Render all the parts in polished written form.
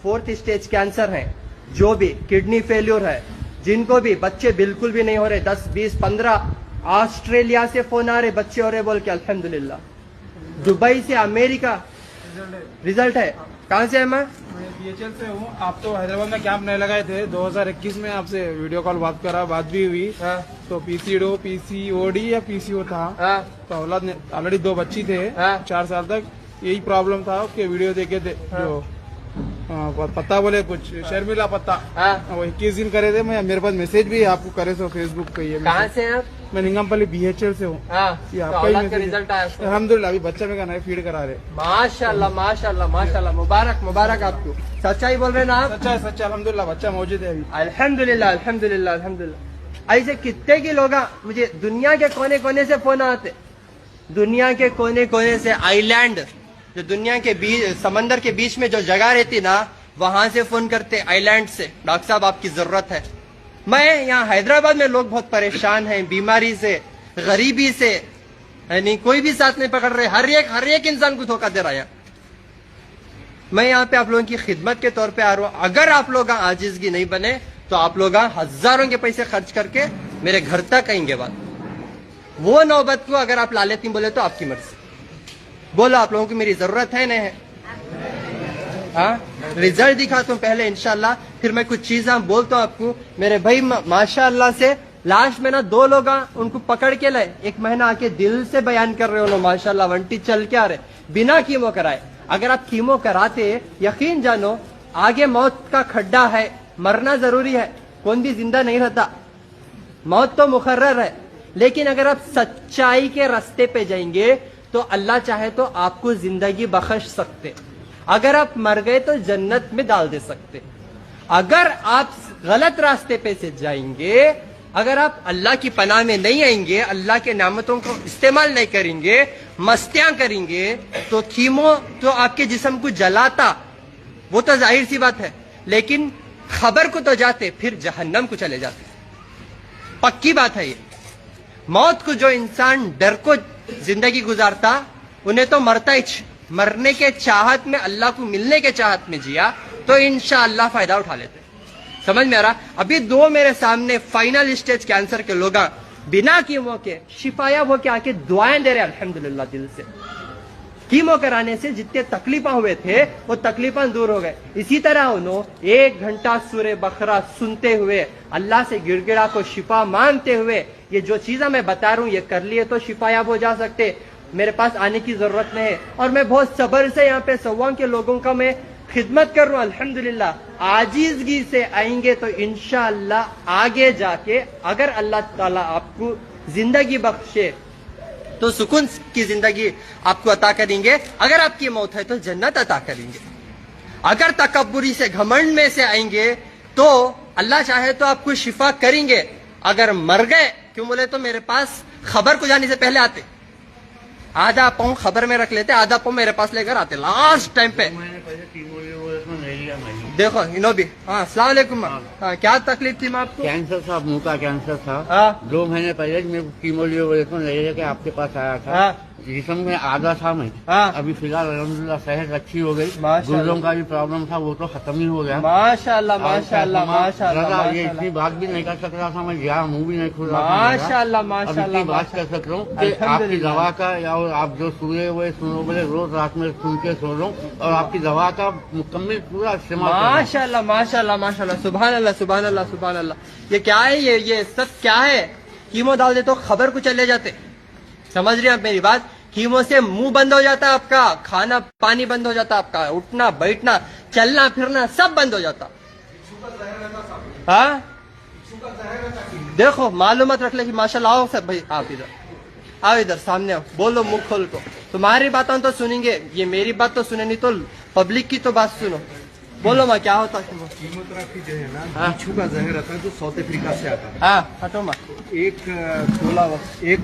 4th stage cancer है, जो भी किडनी फेल्योर है, जिनको भी बच्चे बिल्कुल भी नहीं हो रहे, 10, 20, 15 ऑस्ट्रेलिया से फोन आ रहे बच्चे हो रहे बोल के, अल्हम्दुलिल्लाह। दुबई से, अमेरिका रिजल्ट है। कहाँ से है? मैं BHL से हूँ। आप तो हैदराबाद में कैंप नहीं लगाए थे, 2021 में आपसे वीडियो कॉल बात करा, बात भी हुई। तो PCOD या PCO था। तो औलाद ने ऑलरेडी 2 बच्ची थे। 4 साल तक यही प्रॉब्लम था। उसके वीडियो देखे थे जो पत्ता बोले कुछ शर्मिला पत्ता, वो 21 दिन करे थे। मैं मेरे पास मैसेज भी है, आपको करे सो फेसबुक पे। ये कहाँ से हैं आप? मैं निंगमपल्ली BHL से हूँ। तो औलाद का रिजल्ट आया? अल्हम्दुलिल्लाह। अभी बच्चा में का फीड करा रहे। माशाल्लाह माशाल्लाह माशाल्लाह, मुबारक मुबारक आपको। सच्चाई बोल रहे हैं ना आप? सच्चा है, सच्चा। अल्हम्दुलिल्लाह बच्चा मौजूद है अभी। अल्हम्दुलिल्लाह अल्हम्दुलिल्लाह अल्हम्दुलिल्लाह। ऐसे कितने के लोग मुझे दुनिया के कोने कोने से फोन आते, दुनिया के कोने कोने से। आइलैंड, जो दुनिया के बीच, समंदर के बीच में जो जगह रहती ना, वहां से फोन करते, आइलैंड से। डॉक्टर साहब आपकी जरूरत है। मैं यहाँ हैदराबाद में लोग बहुत परेशान हैं, बीमारी से, गरीबी से, यानी कोई भी साथ नहीं पकड़ रहे। हर एक इंसान को धोखा दे रहा है। मैं यहाँ पे आप लोगों की खिदमत के तौर पे आ रहा हूँ। अगर आप लोग आजिजगी नहीं बने तो आप लोग हजारों के पैसे खर्च करके मेरे घर तक आएंगे। बात वो नौबत को अगर आप ला लेती बोले तो आपकी मर्जी। बोलो आप लोगों की मेरी जरूरत है नहीं है? हाँ, रिजल्ट दिखाता हूँ पहले इंशाल्लाह, फिर मैं कुछ चीजें बोलता हूँ आपको। मेरे भाई माशाल्लाह से लास्ट में ना 2 लोग उनको पकड़ के लाए, 1 महीना आके दिल से बयान कर रहे हो माशाल्लाह, वंटी चल के आ रहे बिना कीमो कराए। अगर आप कीमो कराते, यकीन जानो आगे मौत का खड्डा है, मरना जरूरी है, कौन भी जिंदा नहीं रहता, मौत तो मुकर्रर है। लेकिन अगर आप सच्चाई के रास्ते पे जाएंगे तो अल्लाह चाहे तो आपको जिंदगी बख्श सकते। अगर आप मर गए तो जन्नत में डाल दे सकते। अगर आप गलत रास्ते पे से जाएंगे, अगर आप अल्लाह की पनाह में नहीं आएंगे, अल्लाह के नेमतों को इस्तेमाल नहीं करेंगे, मस्तियां करेंगे, तो कीमो तो आपके जिस्म को जलाता, वो तो जाहिर सी बात है। लेकिन खबर को तो जाते, फिर जहन्नम को चले जाते। पक्की बात है ये। मौत को जो इंसान डर को जिंदगी गुजारता, उन्हें तो मरता ही, मरने के चाहत में, अल्लाह को मिलने के चाहत में जिया तो इंशाअल्लाह फायदा उठा लेते। समझ में आ रहा? अभी 2 मेरे सामने फाइनल स्टेज कैंसर के लोग बिना कीमो के शिफायाब होके आके दुआएं दे रहे अल्हम्दुलिल्लाह दिल से। कीमो कराने से जितने तकलीफा हुए थे वो तकलीफा दूर हो गए। इसी तरह उन्होंने 1 घंटा सूरे बकरा सुनते हुए, अल्लाह से गिड़गिड़ा को शिफा मांगते हुए, ये जो चीजें मैं बता रहा हूँ ये कर लिए तो शिफायाब हो जा सकते। मेरे पास आने की जरूरत नहीं है। और मैं बहुत सब्र से यहाँ पे सवा के लोगों का मैं खिदमत कर रहा हूँ अल्हम्दुलिल्लाह। आजीजगी से आएंगे तो इंशाअल्लाह आगे जाके अगर अल्लाह ताला आपको जिंदगी बख्शे तो सुकून की जिंदगी आपको अता करेंगे। अगर आपकी मौत है तो जन्नत अता करेंगे। अगर तकब्बुरी से, घमंड में से आएंगे तो अल्लाह चाहे तो आपको शिफा करेंगे। अगर मर गए, क्यों बोले तो मेरे पास खबर को जाने से पहले आते, आधा पाँव खबर में रख लेते, आधा पाँव मेरे पास लेकर आते लास्ट टाइम पे। देखो इनो भी। हाँ, अस्सलाम वालेकुम। हाँ, क्या तकलीफ थी मैं आपको? कैंसर था, मुंह का कैंसर था। 2 महीने पहले मेरे को कीमो ले लेके आपके पास आया था। जिसम में आधा था मैं। अभी फिलहाल अल्हम्दुलिल्लाह सेहत अच्छी हो गई। गुर्दों का भी प्रॉब्लम था, वो तो खत्म ही हो गया। माशाल्लाह माशाल्लाह माशाल्लाह। ये इतनी बात भी नहीं कर सक रहा था मैं, यहाँ मुंह भी नहीं खुल रहा था। माशाल्लाह माशाल्लाह। बात कर सक रहा हूँ कि आपकी दवा का, या आप जो सुने हुए सुनो बोले, रोज रात में सुन के सो रहा हूँ और आपकी दवा का मुकम्मल पूरा इस्तेमाल। माशाल्लाह माशाल्लाह माशाल्लाह, सुभान अल्लाह सुभान अल्लाह सुभान अल्लाह। ये क्या है? ये सब क्या है? कीमो डाल दे तो खबर को चले जाते। समझ रहे हैं आप मेरी बात? कीमो से मुंह बंद हो जाता है आपका, खाना पानी बंद हो जाता है आपका, उठना बैठना चलना फिरना सब बंद हो जाता। हाँ, देखो मालूमात रख ले कि माशाल्लाह। आओ सब भाई, आप इधर आओ, इधर सामने आओ, बोलो मुख खोल को। तुम्हारी बातों तो सुनेंगे, ये मेरी बात तो सुने नहीं तो पब्लिक की तो बात सुनो। बोलो माँ, क्या होता है? कीमोथेरेपी जो है ना, बिच्छू का जहर रहता है जो साउथ अफ्रीका से आता है। हाँ, हटो माँ। एक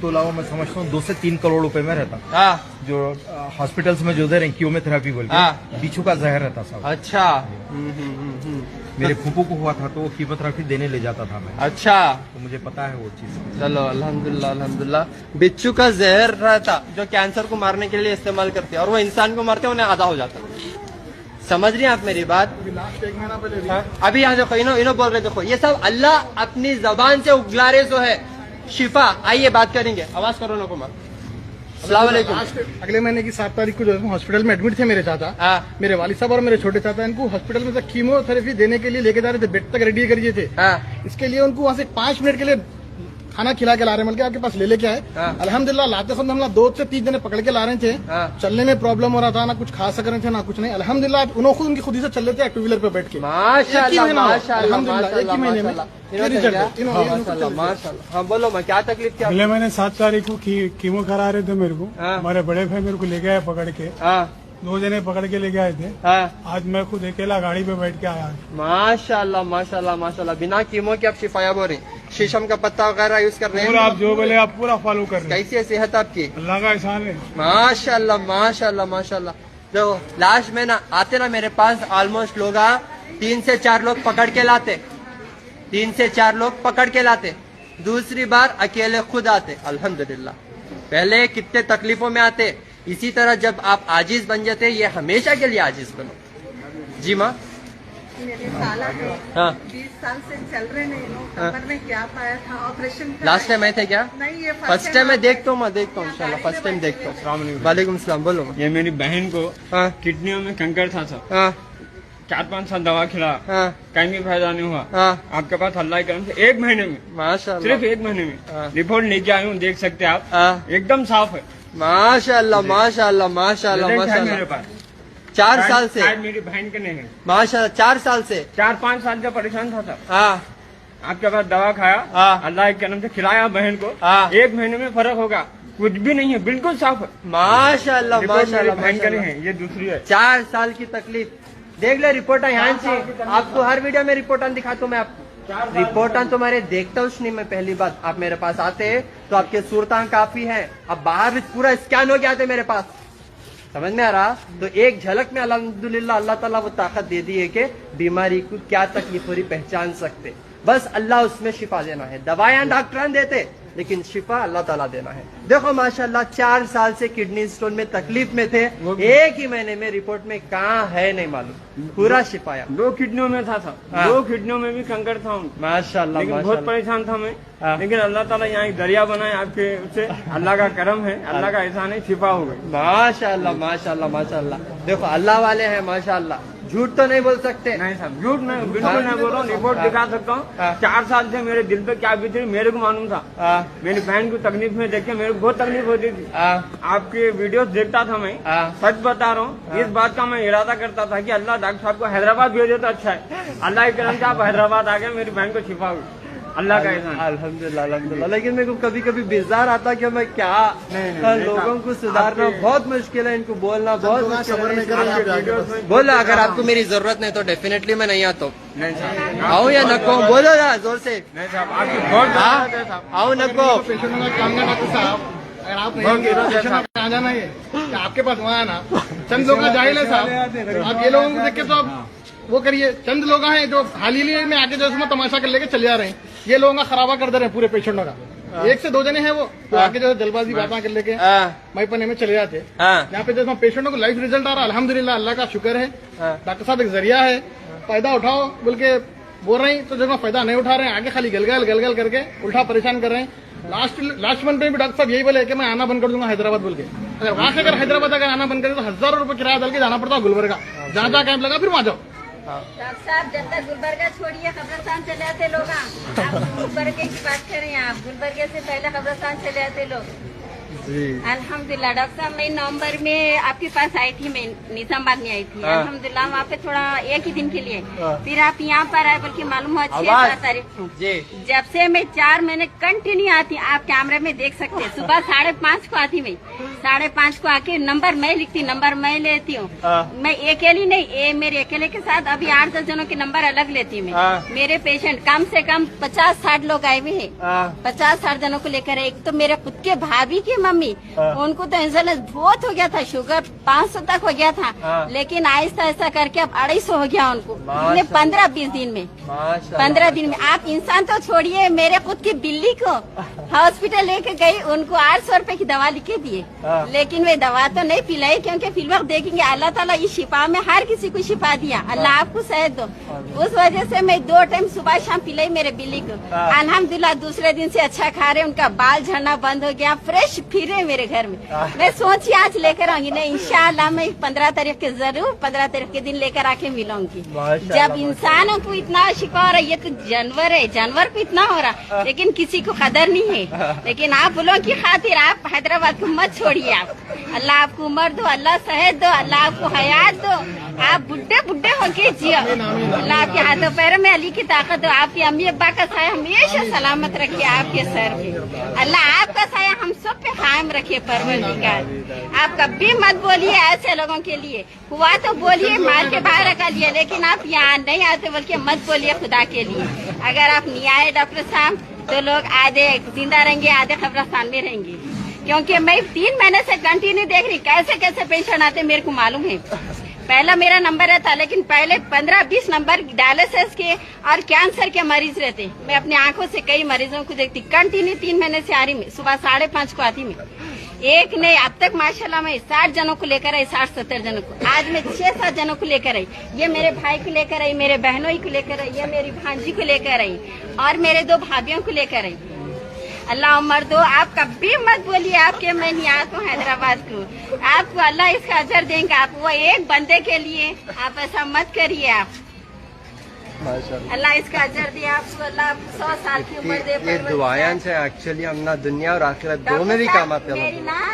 तोला वो मैं समझता हूँ 2 से 3 करोड़ रुपए में रहता। हाँ, जो हॉस्पिटल्स में जो दे रहे हैं कीमोथेरेपी बोल के, बिच्छू का जहर रहता साहब। अच्छा। मेरे फूफू को हुआ था तो वो कीमोथेरेपी देने ले जाता था मैं। अच्छा, तो मुझे पता है वो चीज। चलो अल्हम्दुलिल्लाह अल्हम्दुलिल्लाह। बिच्छू का जहर रहता जो कैंसर को मारने के लिए इस्तेमाल करते हैं और वो इंसान को मारते उन्हें आधा हो जाता। समझ रही हैं आप मेरी बात? लास्ट 1 महीना पहले हाँ? अभी यहाँ देखो इन्हों बोल रहे, देखो ये सब अल्लाह अपनी जबान से उगला रहे सो है शिफा। आइए बात करेंगे, आवाज करो ना कुमार। अस्सलाम वालेकुम। अगले महीने की 7 तारीख को जो है हॉस्पिटल में एडमिट थे मेरे चाचा, हाँ मेरे वालिद साहब और मेरे छोटे चाचा। इनको हॉस्पिटल में से कीमोथेरेपी देने के लिए लेके जा रहे थे, बेड तक रेडी करिए थे। हाँ इसके लिए उनको वहाँ से 5 मिनट के लिए खाना खिला के ला रहे हैं, बल्कि आपके पास ले लेके आए। हाँ। अल्हम्दुलिल्लाह लाते समय हम लोग 2 से 3 जने पकड़ के ला रहे थे। हाँ। चलने में प्रॉब्लम हो रहा था, ना कुछ खा सक रहे थे ना कुछ नहीं। अल्हम्दुलिल्लाह उन्होंने खुद उनकी खुद ही से चल लेते 2 व्हीलर पे बैठ के। माशाल्लाह एक ही महीना हुआ। माशाल्लाह अल्हम्दुलिल्लाह, एक ही महीने में माशाल्लाह। ये रिजल्ट है। इन्होंने- माशाल्लाह माशाल्लाह। हाँ बोलो, मैं क्या तकलीफ थी? अगले महीने 7 तारीख को कीमो करा रहे थे मेरे को। हाँ। हमारे बड़े भाई मेरे को लेके आए पकड़ के, हाँ 2 जने पकड़ के लेके आए थे। हाँ आज मैं खुद अकेला गाड़ी पे बैठ के आया। माशाल्लाह माशाल्लाह माशाल्लाह। बिना कीमो के आप शिफायाब हो रही, शीशम का पत्ता वगैरह यूज कर रहे पूरा हैं? आप जो बोले आप पूरा फॉलो कर रहे हैं। कैसी है सेहत आपकी? अल्लाह का एहसान है। माशाल्लाह माशाल्लाह माशाल्लाह। देखो लास्ट में ना आते ना मेरे पास ऑलमोस्ट लोग 3 से 4 लोग पकड़ के लाते, 3 से 4 लोग पकड़ के लाते, दूसरी बार अकेले खुद आते। अल्हम्दुलिल्लाह। पहले कितने तकलीफों में आते, इसी तरह जब आप आजिज बन जाते, ये हमेशा के लिए आजिज बनो। जी माँ। मेरे साला है, हाँ 20 साल से चल रहे नहीं लोग। हाँ। कमर में क्या पाया था, ऑपरेशन लास्ट टाइम आए थे क्या? नहीं, ये फर्स्ट टाइम मैं देखता हूँ, मैं देखता हूँ इंशाल्लाह फर्स्ट टाइम देखता हूँ। वालेकुम सलाम, बोलो। ये मेरी बहन को हाँ किडनियों में कंकर था सर, हाँ 4-5 साल दवा खिला, हाँ कहीं भी फायदा नहीं हुआ। हाँ आपके पास अल्लाह के करम से 1 महीने में, माशाल्लाह सिर्फ 1 महीने हाँ। में रिपोर्ट लेके आए हूँ, देख सकते हैं आप, हाँ एकदम साफ है। माशाल्लाह माशाल्लाह माशाल्लाह रिजल्ट है माशाल्लाह। मेरे पास 4 साल से शायद मेरी बहन के नहीं है, माशाल्लाह 4 साल से 4-5 साल से परेशान था सर। हाँ आपके पास दवा खाया, हाँ। अल्लाह के करम से खिलाया बहन को, हाँ। 1 महीने में फर्क होगा, कुछ भी नहीं है, बिल्कुल साफ है। माशाल्लाह रिपोर्ट मेरी माशाल्लाह बहन का नहीं माशाल्लाह। है, ये दूसरी है। 4 साल की तकलीफ देख ले। रिपोर्टर यहाँ से आपको हर वीडियो में रिपोर्टर दिखाता हूँ मैं आपको। रिपोर्टर तुम्हारे देखता हूँ नहीं मैं। पहली बात, आप मेरे पास आते तो आपके सूरतां काफी है, अब बाहर भी पूरा स्कैन हो गया आते मेरे पास, समझ में आ रहा? तो एक झलक में अल्हम्दुलिल्लाह अल्लाह ताला वो ताकत दे दी है कि बीमारी को क्या तकलीफ हो रही पहचान सकते। बस अल्लाह उसमें शिफा देना है। दवाएं डॉक्टर देते, लेकिन शिफा अल्लाह ताला देना है। देखो माशाल्लाह 4 साल से किडनी स्टोन में तकलीफ में थे, 1 ही महीने में रिपोर्ट में कहाँ है नहीं मालूम, पूरा शिफाया। 2 किडनियों में था सर, हाँ। 2 किडनियों में भी कंकर था उनको। माशाल्लाह लेकिन बहुत माशाल्लाह। परेशान था मैं, हाँ। लेकिन अल्लाह ताला यहाँ एक दरिया बनाए आपके उससे, अल्लाह का करम है, अल्लाह का एहसान है, शिफा हो गई। माशाल्लाह माशाल्लाह माशाल्लाह। देखो अल्लाह वाले हैं माशाल्लाह, झूठ तो नहीं बोल सकते। नहीं साहब, झूठ नहीं, बिल्कुल हाँ। नहीं बोल रहा हूँ, रिपोर्ट दिखा सकता हाँ। हूँ। 4 साल से मेरे दिल पे क्या बीती मेरे को मालूम था। हाँ मेरी बहन को तकलीफ में देख के मेरे को बहुत तकलीफ होती थी। हाँ आपके वीडियोस देखता था मैं, हाँ। सच बता रहा हूँ, इस बात का मैं इरादा करता था कि अल्लाह डॉक्टर साहब को हैदराबाद भेजे तो अच्छा है। अल्लाह के करम से आप हैदराबाद आ गए, मेरी बहन को शिफा हुई, अल्लाह का एहसान। अल्हम्दुलिल्लाह अल्हम्दुलिल्लाह। लेकिन मेरे को कभी कभी बेजार आता कि मैं क्या नहीं, लोगों को सुधारना आपके- बहुत मुश्किल है, इनको बोलना बहुत मुश्किल सबर नहीं है। करेंगे वीडियोस में बोलो अगर आपको मेरी जरूरत नहीं तो डेफिनेटली मैं नहीं आता हूँ। नहीं साहब, आओ या नको, बोलो ना जोर से। नहीं साहब, आपकी बहुत हाँ जरूरत है साहब। आओ नको। पेशेंट का काम करना डॉक्टर साहब, अगर आप नहीं होंगे तो पेशेंट आप कहाँ जाना है, कि आपके पास वहाँ आना। चंद लोग जाहिल है साहब, आप ये लोगों को देख के तो आप वो करिए। चंद लोग हैं जो हाल ही में आके जो उसमें तमाशा कर लेके चले जा रहे हैं, ये लोगों का खराबा कर दे रहे हैं पूरे पेशेंटों का। 1 से 2 जने हैं वो तो आके जो जल्दबाजी बातें कर लेके हाँ माइपने में चले जाते हैं। हाँ यहाँ पे जो पेशेंटों को लाइफ रिजल्ट आ रहा है, अल्हम्दुलिल्लाह अल्लाह का शुक्र है। हाँ। डॉक्टर साहब एक जरिया है, फायदा उठाओ बोल के बोल रहे हैं, तो जो फायदा नहीं उठा रहे हैं, आगे खाली गलगल करके उल्टा परेशान कर रहे हैं। लास्ट मंथ में भी डॉक्टर साहब यही बोले कि मैं आना बंद कर दूंगा हैदराबाद बोल के। अगर वहां से अगर हैदराबाद अगर आना बंद करें तो 1000 रुपए किराया डाल के जाना पड़ता है गुलबर्गा, जहाँ जहाँ कैंप लगा फिर वहाँ जाओ। डॉक्टर साहब जब तक गुलबर्गा छोड़िए कब्रिस्तान चले आते लोग। आप गुलबर्गे की बात करें, आप गुलबर्गे से पहले कब्रिस्तान चले आते लोग। अल्हम्दुलिल्लाह डॉक्टर साहब मैं नवंबर में आपके पास आई थी, मैं निजामाबाद में आई थी। हाँ। अल्हम्दुलिल्लाह वहाँ पे थोड़ा 1 ही दिन के लिए, हाँ। फिर आप यहाँ पर आए बल्कि मालूम हुआ 6 आवाज तारीख। जी जब से मैं 4 महीने कंटिन्यू आती, आप कैमरे में देख सकते हैं। सुबह 5:30 को आती मैं, 5:30 को आके नंबर मैं लिखती, नंबर मैं लेती हूँ। हाँ। मैं अकेली नहीं, ये मेरे अकेले के साथ अभी 8-10 जनों के नंबर अलग लेती हूँ मैं। हाँ। मेरे पेशेंट कम से कम 50-60 लोग आए हुए हैं, हाँ 50-60 जनों को लेकर। एक तो मेरे खुद के भाभी की मैं मम्मी, उनको तो इंसुलिन बहुत हो गया था, शुगर 500 तक हो गया था, लेकिन आहिस्ता आहिस्ता करके अब 250 हो गया उनको 15-20 दिन में। 15 दिन में आप इंसान तो छोड़िए, मेरे खुद की बिल्ली को हॉस्पिटल लेके गई, उनको 800 रुपए की दवा लिख के दिए, लेकिन वे दवा तो नहीं पिलाई, क्योंकि फिर वक्त देखेंगे अल्लाह ताला इस शिफा में हर किसी को शिफा दिया, अल्लाह आपको सेहत दो। उस वजह से मैं 2 टाइम सुबह शाम पिलाई मेरे बिल्ली को। अल्हम्दुलिल्लाह दूसरे दिन से अच्छा खा रहे, उनका बाल झड़ना बंद हो गया, फ्रेश फिरे मेरे घर में। मैं सोची आज लेकर आऊंगी, नहीं इंशाअल्लाह मैं 15 तारीख के जरूर 15 तारीख के दिन लेकर आके मिलूंगी। जब इंसानों को इतना शिफा हो रहा है, ये तो जानवर है, जानवर को इतना हो रहा, लेकिन किसी को कदर नहीं है। लेकिन आप लोगों की खातिर आप हैदराबाद को मत छोड़िए। आप अल्लाह आपको उम्र दो, अल्लाह सेहत दो, अल्लाह आपको हयात दो, आप बुढ़े बुढ़े होके जियो। अल्लाह आपके हाथों पैरों में अली की ताकत दो, आपकी अम्मी अब्बा का साया हमेशा सलामत रखिए आपके सर पे। अल्लाह आपका साया हम सब पे कायम रखिए परवरदिगार। आप कभी मत बोलिए ऐसे लोगों के लिए, हुआ तो बोलिए, मार के बाहर रखा लिया, लेकिन आप यहाँ नहीं आते बोल के मत बोलिए खुदा के लिए। अगर आप नहीं आए डॉक्टर साहब तो लोग आधे जिंदा रहेंगे, आधे कब्रिस्तान में रहेंगे, क्योंकि मैं 3 महीने से कंटिन्यू देख रही कैसे कैसे पेशेंट आते मेरे को मालूम है। पहला मेरा नंबर रहता, लेकिन पहले 15-20 नंबर डायलिसिस के और कैंसर के मरीज रहते। मैं अपनी आंखों से कई मरीजों को देखती, कंटिन्यू 3 महीने से आ रही मैं, सुबह 5:30 को आती मैं, एक नहीं अब तक माशाल्लाह मैं 60 जनों को लेकर आई, 60-70 जनों को। आज मैं 6-7 जनों को लेकर आई, ये मेरे भाई को लेकर आई, मेरे बहनों को लेकर आई, ये मेरी भांजी को लेकर आई और मेरे 2 भाभियों को लेकर आई। अल्लाह उम्र दो, आप कभी मत बोलिए आपके मैं नहीं आता हूँ हैदराबाद को, आपको अल्लाह इसका अजर देंगे। आप वो एक बंदे के लिए आप ऐसा मत करिए। आप अल्लाह इसका अजर दे आपको, अल्लाह आपको 100 साल की उम्र दे। ये दुआएं से एक्चुअली हम ना दुनिया और आखिरत दोनों में भी काम आते हैं।